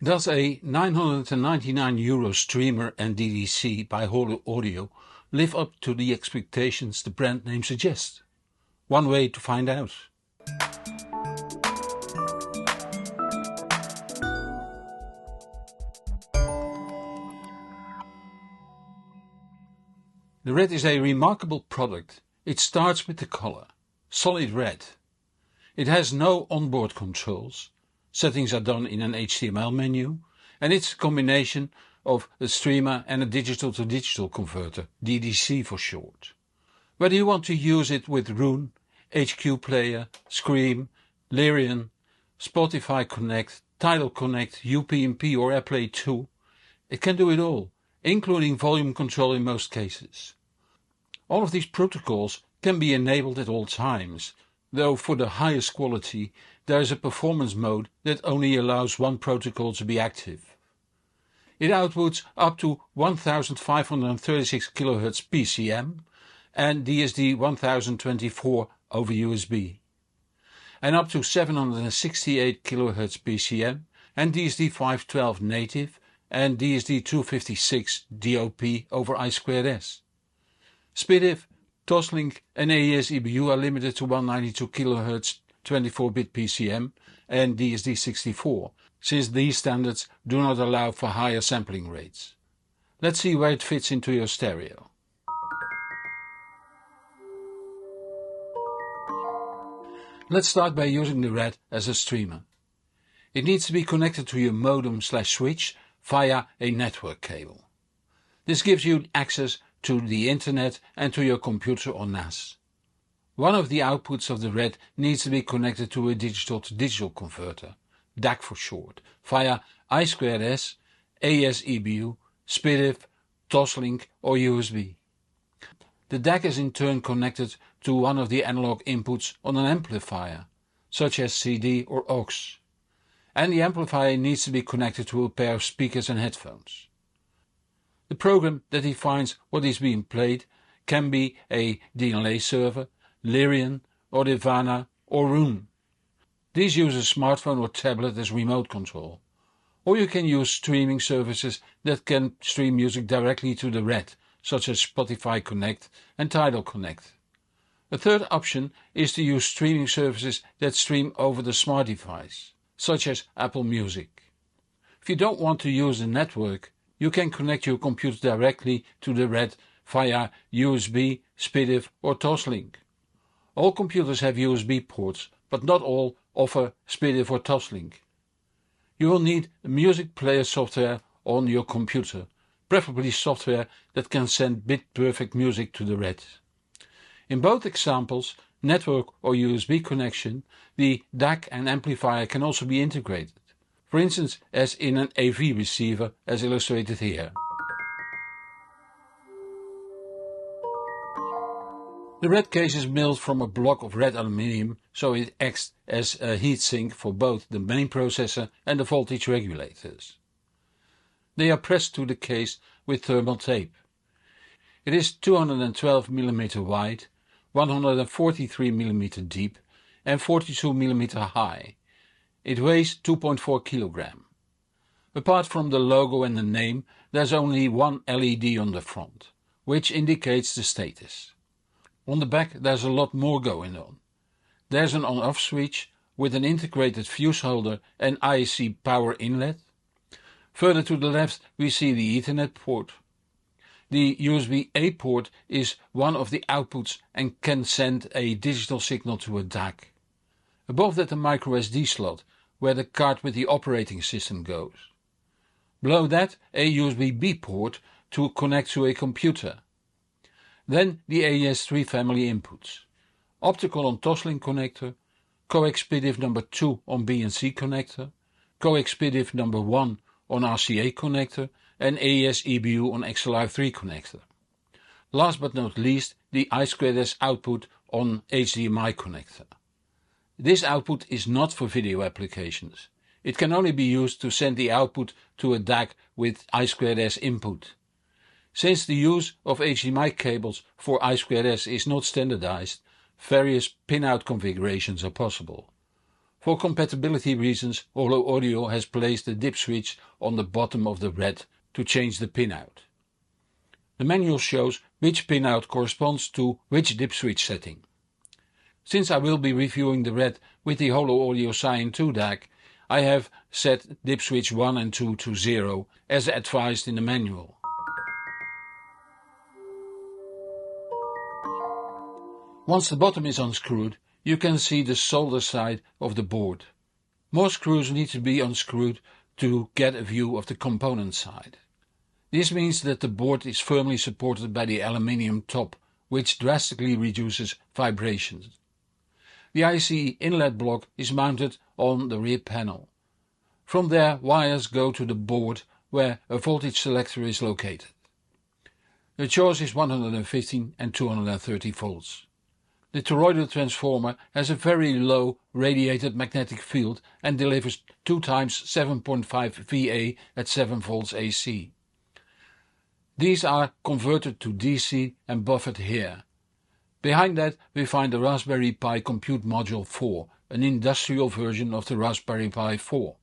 Does a €999 streamer and DDC by Holo Audio live up to the expectations the brand name suggests? One way to find out. The Red is a remarkable product. It starts with the color, solid red. It has no onboard controls. Settings are done in an HTML menu, and it's a combination of a streamer and a digital-to-digital converter, DDC for short. Whether you want to use it with Roon, HQ Player, Scream, Lyrian, Spotify Connect, Tidal Connect, UPnP or AirPlay 2, it can do it all, including volume control in most cases. All of these protocols can be enabled at all times, though for the highest quality there is a performance mode that only allows one protocol to be active. It outputs up to 1536 kHz PCM and DSD 1024 over USB, and up to 768 kHz PCM and DSD 512 native and DSD 256 DOP over I2S. SPDIF, Toslink and AES EBU are limited to 192 kHz 24-bit PCM and DSD64, since these standards do not allow for higher sampling rates. Let's see where it fits into your stereo. Let's start by using the Red as a streamer. It needs to be connected to your modem/switch via a network cable. This gives you access to the internet and to your computer or NAS. One of the outputs of the Red needs to be connected to a digital-to-digital converter, DAC for short, via I2S, AES EBU, SPDIF, Toslink or USB. The DAC is in turn connected to one of the analog inputs on an amplifier, such as CD or aux, and the amplifier needs to be connected to a pair of speakers and headphones. The program that defines what is being played can be a DLA server, Lyrian or Nirvana or Roon. These use a smartphone or tablet as remote control. Or you can use streaming services that can stream music directly to the Red, such as Spotify Connect and Tidal Connect. A third option is to use streaming services that stream over the smart device, such as Apple Music. If you don't want to use the network, you can connect your computer directly to the Red via USB, SPDIF or Toslink. All computers have USB ports, but not all offer SPDIF or Toslink. You will need a music player software on your computer, preferably software that can send bit-perfect music to the Red. In both examples, network or USB connection, the DAC and amplifier can also be integrated, for instance as in an AV receiver as illustrated here. The Red case is milled from a block of red aluminium, so it acts as a heatsink for both the main processor and the voltage regulators. They are pressed to the case with thermal tape. It is 212 mm wide, 143 mm deep and 42 mm high. It weighs 2.4 kg. Apart from the logo and the name, there's only one LED on the front, which indicates the status. On the back there's a lot more going on. There's an on-off switch with an integrated fuse holder and IEC power inlet. Further to the left we see the Ethernet port. The USB-A port is one of the outputs and can send a digital signal to a DAC. Above that a microSD slot where the card with the operating system goes. Below that a USB-B port to connect to a computer. Then the AES3 family inputs. Optical on Toslink connector, coax SPDIF number 2 on B&C connector, coax SPDIF number 1 on RCA connector and AES EBU on XLR3 connector. Last but not least the I2S output on HDMI connector. This output is not for video applications. It can only be used to send the output to a DAC with I2S input. Since the use of HDMI cables for I2S is not standardized, various pinout configurations are possible. For compatibility reasons, Holo Audio has placed the dip switch on the bottom of the Red to change the pinout. The manual shows which pinout corresponds to which dip switch setting. Since I will be reviewing the Red with the Holo Audio Cyan 2 DAC, I have set dip switch 1 and 2 to 0 as advised in the manual. Once the bottom is unscrewed, you can see the solder side of the board. More screws need to be unscrewed to get a view of the component side. This means that the board is firmly supported by the aluminium top, which drastically reduces vibrations. The IC inlet block is mounted on the rear panel. From there, wires go to the board where a voltage selector is located. The choice is 115 and 230 volts. The toroidal transformer has a very low radiated magnetic field and delivers 2 times 7.5 VA at 7 volts AC. These are converted to DC and buffered here. Behind that we find the Raspberry Pi Compute Module 4, an industrial version of the Raspberry Pi 4.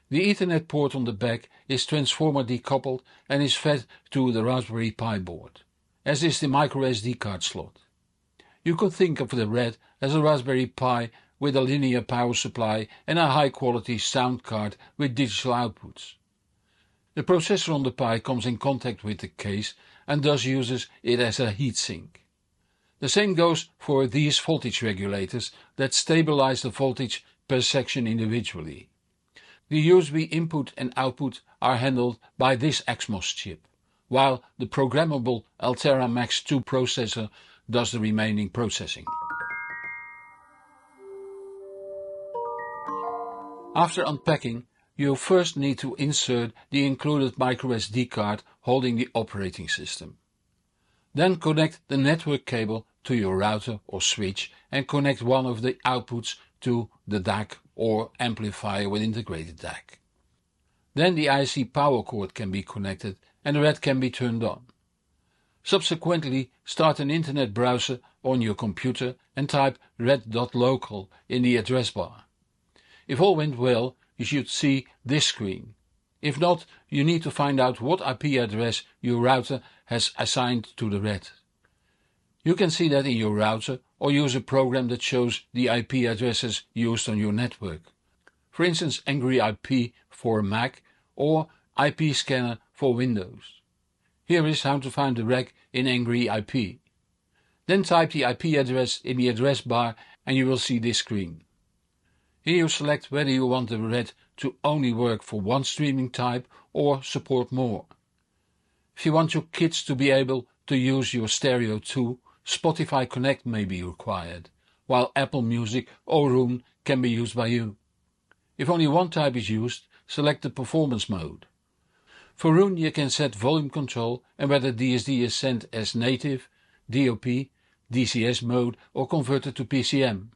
The Ethernet port on the back is transformer decoupled and is fed to the Raspberry Pi board, as is the microSD card slot. You could think of the Red as a Raspberry Pi with a linear power supply and a high-quality sound card with digital outputs. The processor on the Pi comes in contact with the case and thus uses it as a heatsink. The same goes for these voltage regulators that stabilize the voltage per section individually. The USB input and output are handled by this XMOS chip, while the programmable Altera Max 2 processor does the remaining processing. After unpacking, you first need to insert the included microSD card holding the operating system. Then connect the network cable to your router or switch and connect one of the outputs to the DAC or amplifier with integrated DAC. Then the IC power cord can be connected and the Red can be turned on. Subsequently, start an internet browser on your computer and type red.local in the address bar. If all went well, you should see this screen. If not, you need to find out what IP address your router has assigned to the Red. You can see that in your router or use a program that shows the IP addresses used on your network. For instance, Angry IP for Mac or IP Scanner for Windows. Here is how to find the rack in Angry IP. Then type the IP address in the address bar and you will see this screen. Here you select whether you want the Red to only work for one streaming type or support more. If you want your kids to be able to use your stereo too, Spotify Connect may be required, while Apple Music or Roon can be used by you. If only one type is used, select the performance mode. For Roon you can set volume control and whether DSD is sent as native, DOP, DCS mode or converted to PCM.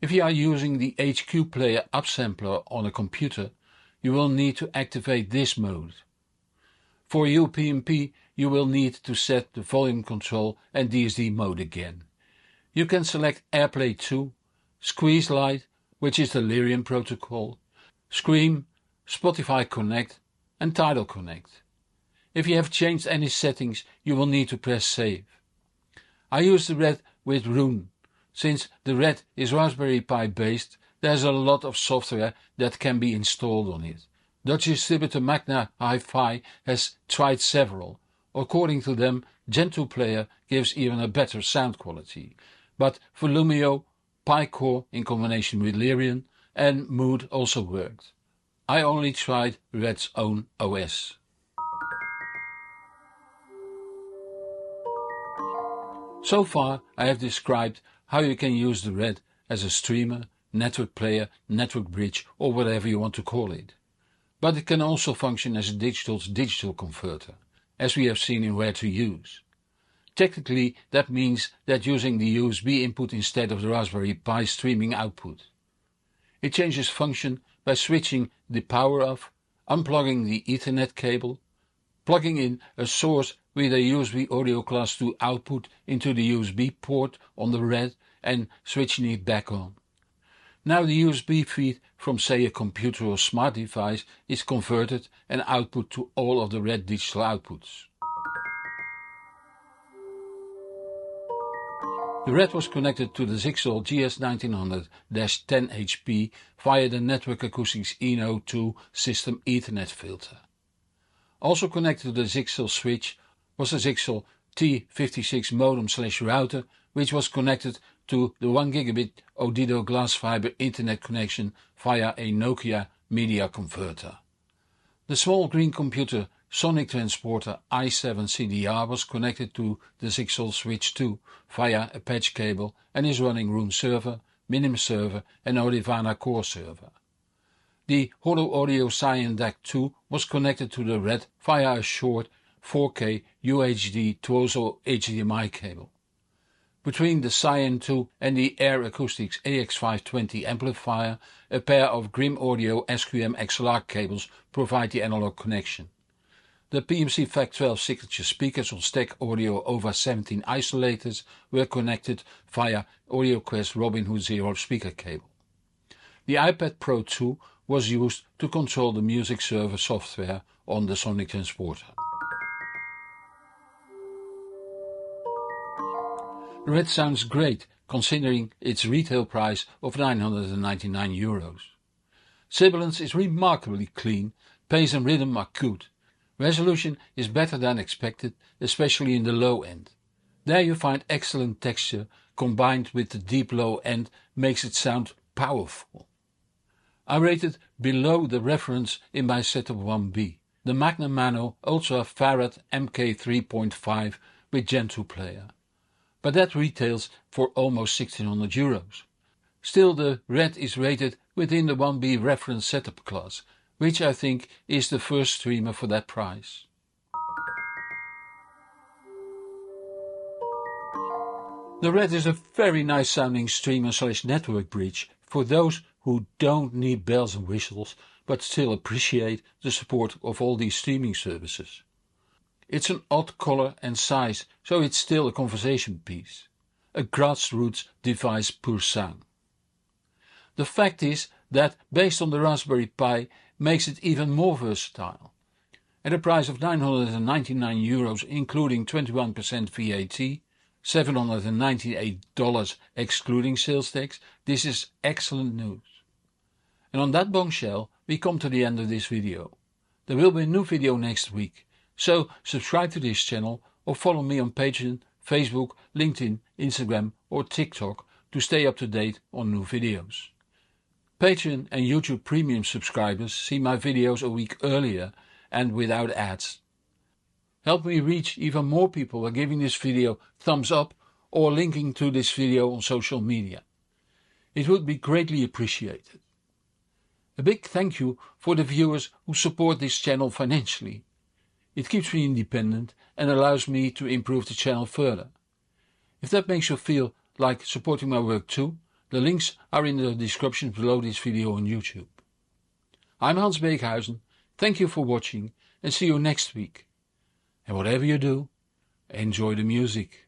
If you are using the HQ Player upsampler on a computer, you will need to activate this mode. For UPnP you will need to set the volume control and DSD mode again. You can select AirPlay 2, Squeeze Lite, which is the Lyrium protocol, Scream, Spotify Connect and Tidal Connect. If you have changed any settings, you will need to press Save. I use the Red with Roon. Since the Red is Raspberry Pi based, there's a lot of software that can be installed on it. Dutch distributor Magna Hi-Fi has tried several. According to them, Gentoo Player gives even a better sound quality. But for Lumio, PiCore in combination with Lyrium and Mood also worked. I only tried Red's own OS. So far I have described how you can use the Red as a streamer, network player, network bridge or whatever you want to call it. But it can also function as a digital-to-digital converter, as we have seen in Where to Use. Technically that means that using the USB input instead of the Raspberry Pi streaming output. It changes function by switching the power off, unplugging the Ethernet cable, plugging in a source with a USB audio class 2 output into the USB port on the Red and switching it back on. Now the USB feed from, say, a computer or smart device is converted and output to all of the Red digital outputs. The Red was connected to the Zixel GS1900-10HP via the Network Acoustics ENO2 system Ethernet filter. Also connected to the Zixel switch was the Zixel T56 modem/router, which was connected to the 1 gigabit Odido glass fiber internet connection via a Nokia media converter. The small green computer Sonic Transporter i7 CDR was connected to the Zixel Switch 2 via a patch cable and is running room server, minim server and Odivana core server. The Holo Audio Cyan DAC 2 was connected to the Red via a short 4K UHD Tuoso HDMI cable. Between the Cyan 2 and the Air Acoustics AX520 amplifier, a pair of Grim Audio SQM XLR cables provide the analog connection. The PMC FAC12 signature speakers on Stack Audio OVA 17 isolators were connected via AudioQuest Robin Hood Zero speaker cable. The iPad Pro 2 was used to control the music server software on the Sonic Transporter. The Red sounds great considering its retail price of €999. Sibilance is remarkably clean, bass and rhythm are good. Resolution is better than expected, especially in the low end. There you find excellent texture combined with the deep low end makes it sound powerful. I rated below the reference in my setup 1B, the Magna Mano Ultra Farad MK3.5 with Gen 2 player. But that retails for almost €1,600. Still, the Red is rated within the 1B reference setup class, which I think is the first streamer for that price. The Red is a very nice sounding streamer/network bridge for those who don't need bells and whistles but still appreciate the support of all these streaming services. It's an odd color and size, so it's still a conversation piece. A grassroots device pur sang. The fact is that, based on the Raspberry Pi, makes it even more versatile. At a price of €999 including 21% VAT, $798 excluding sales tax, this is excellent news. And on that bombshell we come to the end of this video. There will be a new video next week, so subscribe to this channel or follow me on Patreon, Facebook, LinkedIn, Instagram or TikTok to stay up to date on new videos. Patreon and YouTube Premium subscribers see my videos a week earlier and without ads. Help me reach even more people by giving this video thumbs up or linking to this video on social media. It would be greatly appreciated. A big thank you for the viewers who support this channel financially. It keeps me independent and allows me to improve the channel further. If that makes you feel like supporting my work too, the links are in the description below this video on YouTube. I'm Hans Beekhuizen, thank you for watching and see you next week. And whatever you do, enjoy the music.